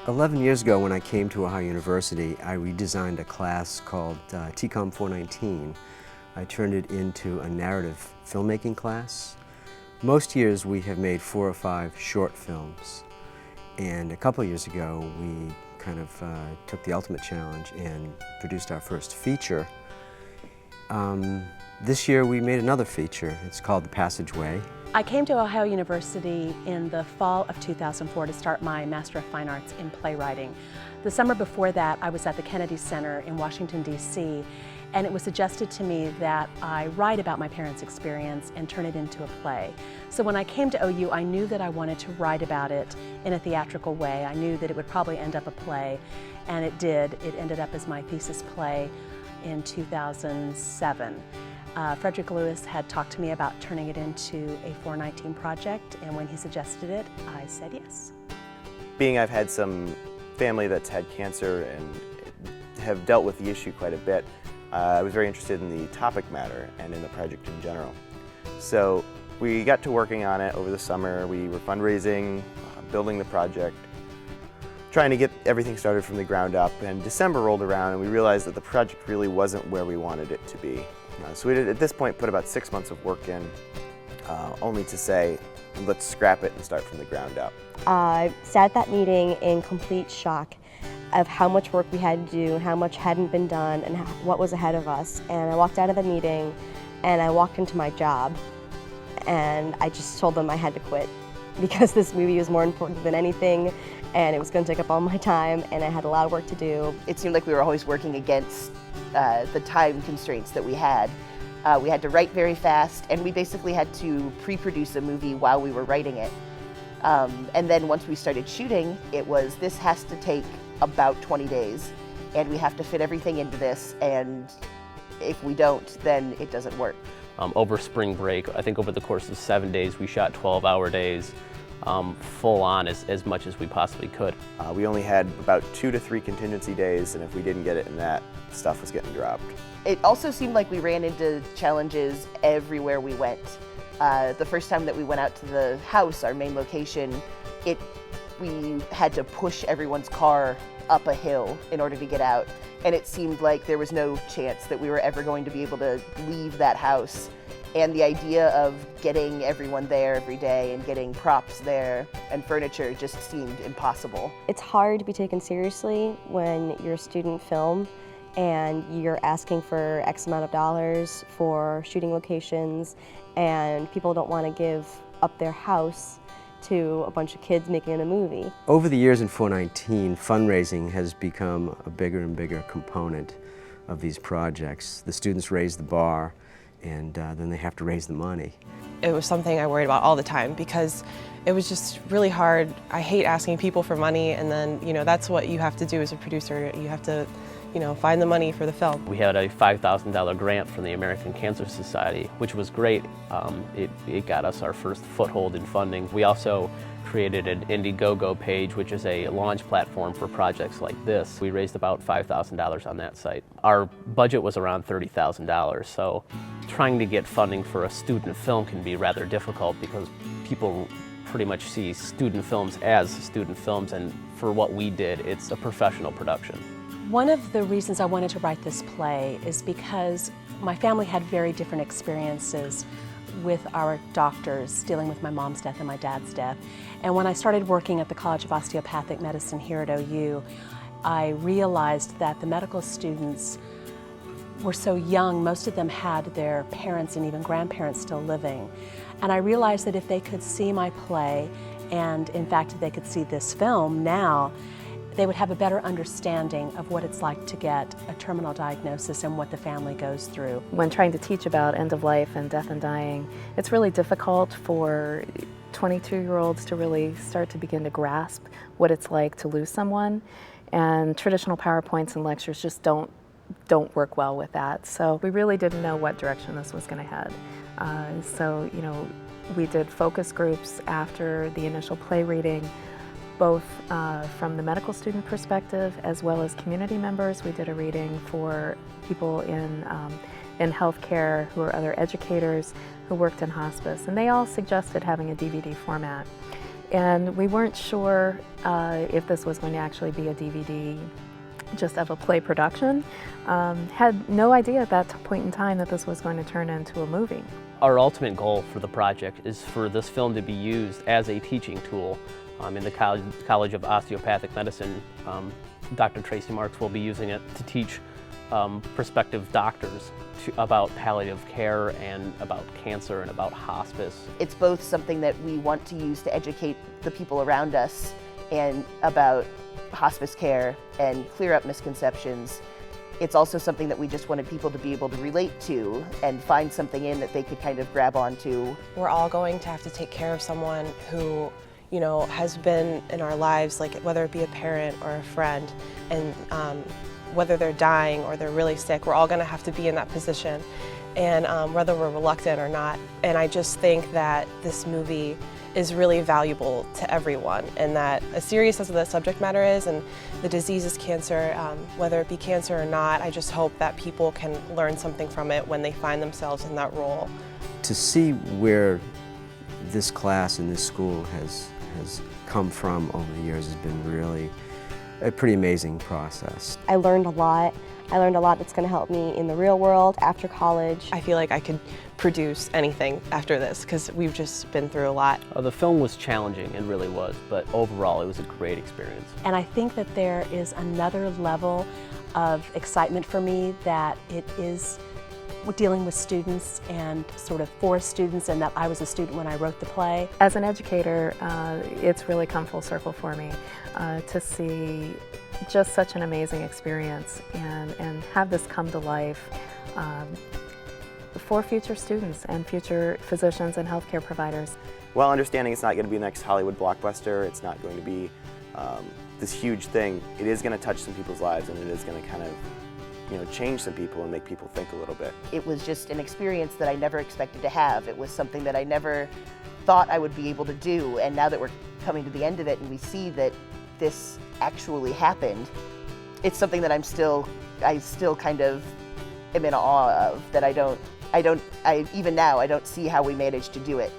11 years ago when I came to Ohio University, I redesigned a class called TCOM 419. I turned it into a narrative filmmaking class. Most years we have made 4 or 5 short films, and a couple of years ago we kind of took the ultimate challenge and produced our first feature. This year we made another feature. It's called The Passageway. I came to Ohio University in the fall of 2004 to start my Master of Fine Arts in playwriting. The summer before that, I was at the Kennedy Center in Washington, D.C., and it was suggested to me that I write about my parents' experience and turn it into a play. So when I came to OU, I knew that I wanted to write about it in a theatrical way. I knew that it would probably end up a play, and it did. It ended up as my thesis play in 2007. Frederick Lewis had talked to me about turning it into a 419 project, and when he suggested it, I said yes. Being I've had some family that's had cancer and have dealt with the issue quite a bit, I was very interested in the topic matter and in the project in general. So we got to working on it over the summer. We were fundraising, building the project, trying to get everything started from the ground up, and December rolled around and we realized that the project really wasn't where we wanted it to be. So we did, at this point, put about 6 months of work in, only to say, let's scrap it and start from the ground up. I sat at that meeting in complete shock of how much work we had to do, how much hadn't been done, and what was ahead of us. And I walked out of the meeting and I walked into my job and I just told them I had to quit because this movie was more important than anything and it was going to take up all my time and I had a lot of work to do. It seemed like we were always working against the time constraints that we had. We had to write very fast, and we basically had to pre-produce a movie while we were writing it. And then once we started shooting, it was, this has to take about 20 days, and we have to fit everything into this, and if we don't, then it doesn't work. Over spring break, I think over the course of 7 days, we shot 12-hour days, full on as much as we possibly could. We only had about 2 to 3 contingency days, and if we didn't get it in that, stuff was getting dropped. It also seemed like we ran into challenges everywhere we went. The first time that we went out to the house, our main location, we had to push everyone's car up a hill in order to get out, and it seemed like there was no chance that we were ever going to be able to leave that house. And the idea of getting everyone there every day and getting props there and furniture just seemed impossible. It's hard to be taken seriously when you're a student film and you're asking for X amount of dollars for shooting locations and people don't want to give up their house to a bunch of kids making a movie. Over the years in 419, fundraising has become a bigger and bigger component of these projects. The students raise the bar, and then they have to raise the money. It was something I worried about all the time because it was just really hard. I hate asking people for money, and then, that's what you have to do as a producer. You have to, find the money for the film. We had a $5,000 grant from the American Cancer Society, which was great. It got us our first foothold in funding. We also created an Indiegogo page, which is a launch platform for projects like this. We raised about $5,000 on that site. Our budget was around $30,000, so trying to get funding for a student film can be rather difficult because people pretty much see student films as student films, and for what we did, it's a professional production. One of the reasons I wanted to write this play is because my family had very different experiences with our doctors dealing with my mom's death and my dad's death. And when I started working at the College of Osteopathic Medicine here at OU, I realized that the medical students were so young, most of them had their parents and even grandparents still living. And I realized that if they could see my play, and in fact if they could see this film now, they would have a better understanding of what it's like to get a terminal diagnosis and what the family goes through. When trying to teach about end of life and death and dying, it's really difficult for 22-year-olds to really start to begin to grasp what it's like to lose someone, and traditional PowerPoints and lectures just don't work well with that. So we really didn't know what direction this was going to head. So we did focus groups after the initial play reading, both from the medical student perspective as well as community members. We did a reading for people in healthcare who are other educators who worked in hospice, and they all suggested having a DVD format. And we weren't sure if this was going to actually be a DVD just of a play production. Had no idea at that point in time that this was going to turn into a movie. Our ultimate goal for the project is for this film to be used as a teaching tool in the College of Osteopathic Medicine. Dr. Tracy Marks will be using it to teach prospective doctors about palliative care and about cancer and about hospice. It's both something that we want to use to educate the people around us and about hospice care and clear up misconceptions. It's also something that we just wanted people to be able to relate to and find something in that they could kind of grab onto. We're all going to have to take care of someone who, you know, has been in our lives, like whether it be a parent or a friend, and whether they're dying or they're really sick, we're all going to have to be in that position, and whether we're reluctant or not. And I just think that this movie is really valuable to everyone, and that as serious as the subject matter is and the disease is cancer, whether it be cancer or not, I just hope that people can learn something from it when they find themselves in that role. To see where this class and this school has come from over the years has been really a pretty amazing process. I learned a lot. I learned a lot that's going to help me in the real world after college. I feel like I could produce anything after this because we've just been through a lot. The film was challenging, it really was, but overall it was a great experience. And I think that there is another level of excitement for me that it is dealing with students and sort of for students, and that I was a student when I wrote the play. As an educator, it's really come full circle for me to see just such an amazing experience and have this come to life for future students and future physicians and healthcare providers. While understanding it's not going to be the next Hollywood blockbuster, it's not going to be this huge thing, it is going to touch some people's lives, and it is going to kind of, you know, change some people and make people think a little bit. It was just an experience that I never expected to have. It was something that I never thought I would be able to do, and now that we're coming to the end of it and we see that this actually happened, it's something that I still kind of am in awe of, that even now I don't see how we managed to do it.